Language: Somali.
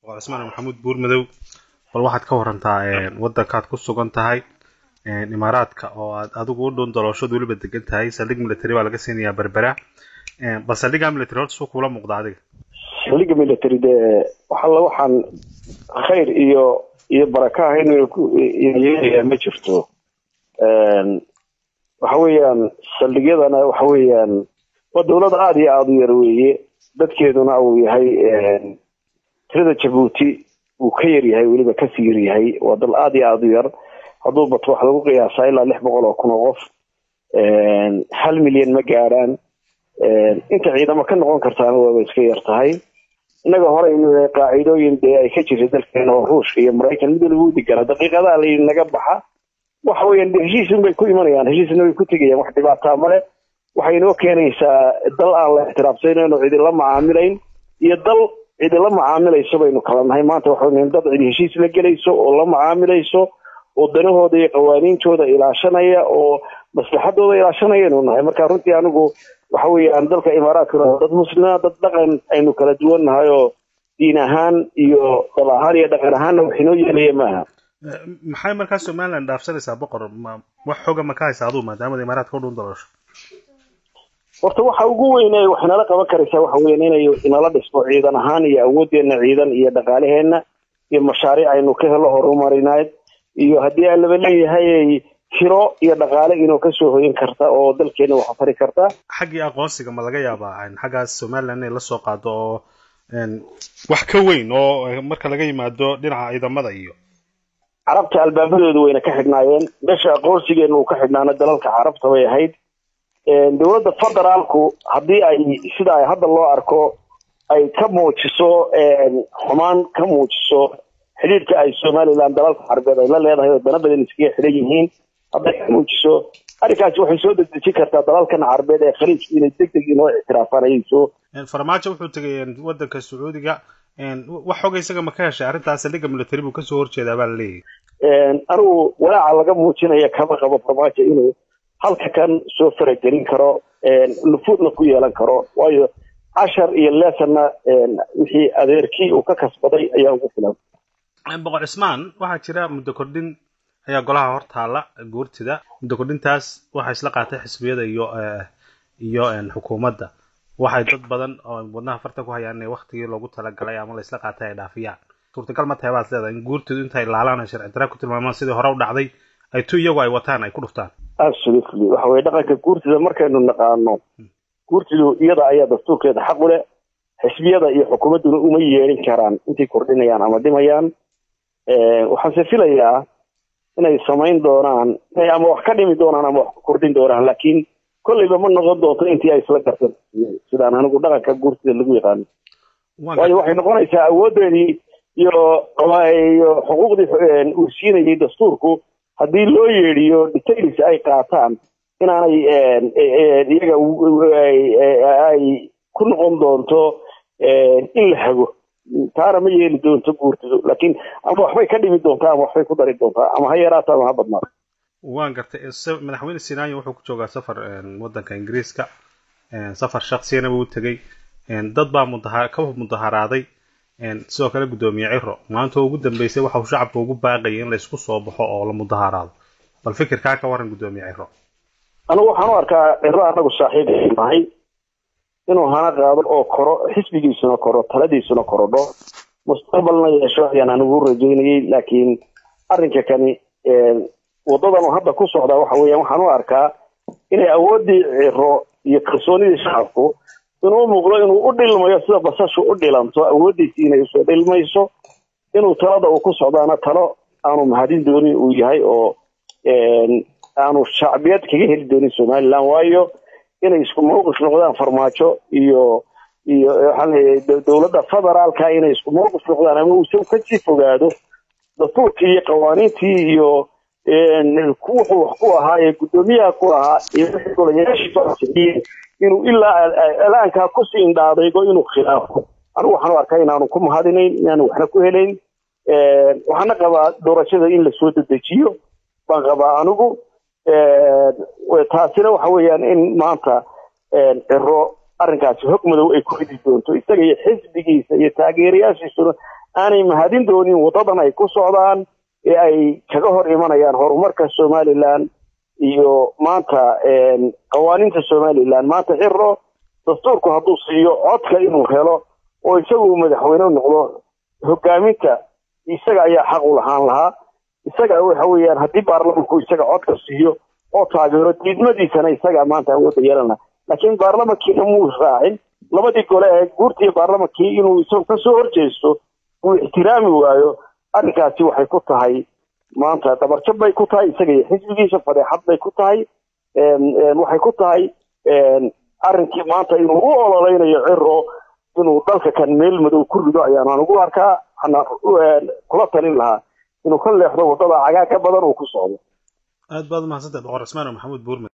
وعثمان محمود بور مدو bal waxaad ka warantaa wadankaad ku sugan tahay imaaraadka oo aad adigu u dhoon dalooshood waliba degan tahay saldhig military baa laga siinayaa berbera bal saldhigga military horta soo kula muuqda adiga saldhigga military de waxaan khayr iyo baraka inuu ku yeelaya ma jirto waxa weeyaan saldhigyadana waxa weeyaan waa dawlad aad iyo aad u yar weeye dadkeeduna uu yahay tirada Djibouti uu ka yar yahay waliba ka sii yar yahay waa dal aad iyo aad u yar hadduu bato wax lagu qiyaasaa ilaa 600 oo kun oo qof 1 milyan ma gaaraan inta ciidamo ka noqon kartaana waa iska yar tahay inaga hore inuu qaacidooyin ay ka jirtay dalkeena oo Ruushka iyo Mareykan mid lagu digara daqiiqadaha la naga baxa waxa weeyaan heshiis bay ku imanayaan heshiisna way ku tagayaan wax dhibaato ma leh waxay inoo keenaysaa dal aan la ixtiraafsanayn oo cid la macaamilayn iyo dal cid la macaamilayso baynu kala nahay maanta waxaan dad cid heshiis la galayso oo la macaamilayso oo danahooda iyo qawaaniintooda ilaashanaya oo maslaxadooda ilaashanaya inuu nahay marka runtii anigu waxa weeyaan dalka Imaaraadka dad muslimiin dad dhaqan aynu kala duwan nahay oo diin ahaan iyo dal ahaan iyo dhaqan ahaan waxinoo yeelaya maaha maxay markaas Somaliland dhaafsanaysaa boqor wax xoga ma ka haysaa aduu maadaama Imaaraadka u dhoon daloosho horta waxa ugu weyn ee waxna la qaban karaysaa waxa weeyaan inay inala dhismo ciidan ahaan iyo awoodeena ciidan iyo dhaqaalaheena iyo mashaariic aynu ka helo horumarineed iyo haddii aan laba leeyahay hiro iyo dhaqaale inuu ka soo hoyin karta oo dalkeena wax fari karta xaggii aqoonsiga ma laga yaabaa in xaggaas Somaliland ay la soo qaado oo wax ka weyn oo marka laga yimaado dhinaca ciidamada iyo carabta albaabadooda wayna ka xidhnaayeen meesha aqoonsigeena uu ka xidhnaana dalalka carabta way ahayd dawladda federaalku haddii ay sida ay hadda loo arko ay ka muujiso xumaan ka muujiso xiriirka ay Somaliland dalalka Carbeed ay la leedahay oo dana badan iskaga xidhan yihiin hadday ka muujiso arrinkaas waxay soo dedejin kartaa dalalkan Carbeed ee khaliijka inay degdeg inoo ictiraafanayso farmaajo wuxuu tagay wadanka Sacuudiga wax xoga isaga ma ka heshay arrintaas saldhigga military buu ka soo horjeedaa baa la leeyahay anigu walaaca laga muujinaya kama qabo farmaajo inuu halka kan soo faragelin karo nufuudna ku yeelan karo waayo 10 iyo lesana wixii adeerkii uu ka kasbaday ayaa ugu filan boqor Ismaan waxa jira muddo kordhin ayaa golaha hortaala guurtida muddo kordhintaas waxa isla qaatay xisbiyada iyo xukuumadda waxay dad badan oo wadnaha farta ku hayaan in waqtigii loogu talagalay ama la isla qaatay ay dhaafiyaan suurtagal ma tahay baad leedahay in guurtidu intay laalaan sharci darro ku tilmaamaan sidii hore u dhacday ay iyagu ay wataan ay ku dhuftaan absolutely waxa way dhaqanka guurtida markaynu naqaano guurtidu iyada ayaa dastuurkeeda xaq u leh xisbiyada iyo xukuumaduna uma yeelin karaan intii kordhinayaan ama dhimayaan waxaan filayaa inay samayn doonaan ama wax ka dhimi doonaan ama wax kordhin doonaan laakiin kulliba ma noqon doonto intii ay isla gartaan sidaan anigu dhaqanka guurtida lagu yaqaan waayo waxay noqonaysaa awoodeedii iyo xuquuqdii uu siinayay dastuurku haddii loo yeedhiyo details ay qaataan inaanay iyaga ay ku noqon doonto in la hago taana ma yeeli doonto guurtidu laakiin ama waxbay ka dhimi doontaa ama waxbay ku dari doontaa ama ha yaraato ama ha badnaato waan gartay madaxweyne Sinaayo wuxuu ku joogaa safar wadanka Ingiriiska safar shakhsiyana uu tagay dad baa mudaharaaday sidoo kale gudoomiye Ciro maanta ugu dambeysay waxa uu shacabka ugu baaqay in la isku soo baxo oo la mudaharaado bal fikirka ka waran gudoomiye Ciro anigu waxaan u arkaa Ciro anagu saaxiib nahay inuu hana qaado oo koro xisbigiisuna koro taladiisuna korodho mustaqbalna yeesho ayaan anigu rajaynayay laakiin arrinka kani wadadan hadda ku socda waxa weeyaan waxaan u arkaa inay awoodii Ciro iyo kalsoonidii shacabku inuu muuqdo inuu u dhilmayo sida basashu u dhilanto awoodiisii inay soo dhilmayso inuu talada uu ku socdaana talo aanu mahadin doonin uu yahay oo aanu shacbiyad kaga heli doonin Somaliland waayo inay isku mowqif noqdaan farmaajo iyo dawladda federaalka inay isku mowqif noqdaan ama uu soo ka sii fogaado dastuurkii iyo qawaaniintii iyo wuxuu wax ku ahaa ee gudoomiyaha ku ahaa iyo golayaashii inuu ilaa alaanka ku siin dhaadaygo inuu khilaafo anigu waxaan u arkaa inaanu ku mahadinayn inaanu waxna ku helayn waxaana qabaa doorashada in la soo dedejiyo baan qabaa anigu taasina waxa weeyaan in maanta Ciro arrinkaasi hog madow ay ku ridi doonto isaga iyo xisbigiisa iyo taageerayaashiisuna aanay mahadin doonin wadadan ay ku socdaan ee ay kaga hor imanayaan horumarka Somaliland iyo maanta qawaaniinta Somaliland maanta xiro dastuurku hadduu siiyo codka inuu helo oo isagu madaxweyne noqdo hogaaminta isaga ayaa xaq u lahaa isaga waxa weeyaan haddii baarlamaanku isaga codka siiyo oo taageero diidmadiisana isaga maanta awood yeelana laakiin baarlamaankiina muu raacin labadii gole ee guurtii baarlamaankii inuu isagu ka soo horjeesto uu ixtiraami waayo arrinkaasi waxay ku tahay maanta dabarjab bay ku tahay isaga iyo xisbigiisa fadeexad bay ku tahay waxay ku tahay arrinkii maanta inuu u ololeynayo Ciro inuu dalka kan meel madow ku rido ayaan ugu arkaa kula talin lahaa inuu ka leexdo wadada cagaar ka badan oo ku socdo aad baad mahadsantahay boqor Cismaan Maxamuud Buurme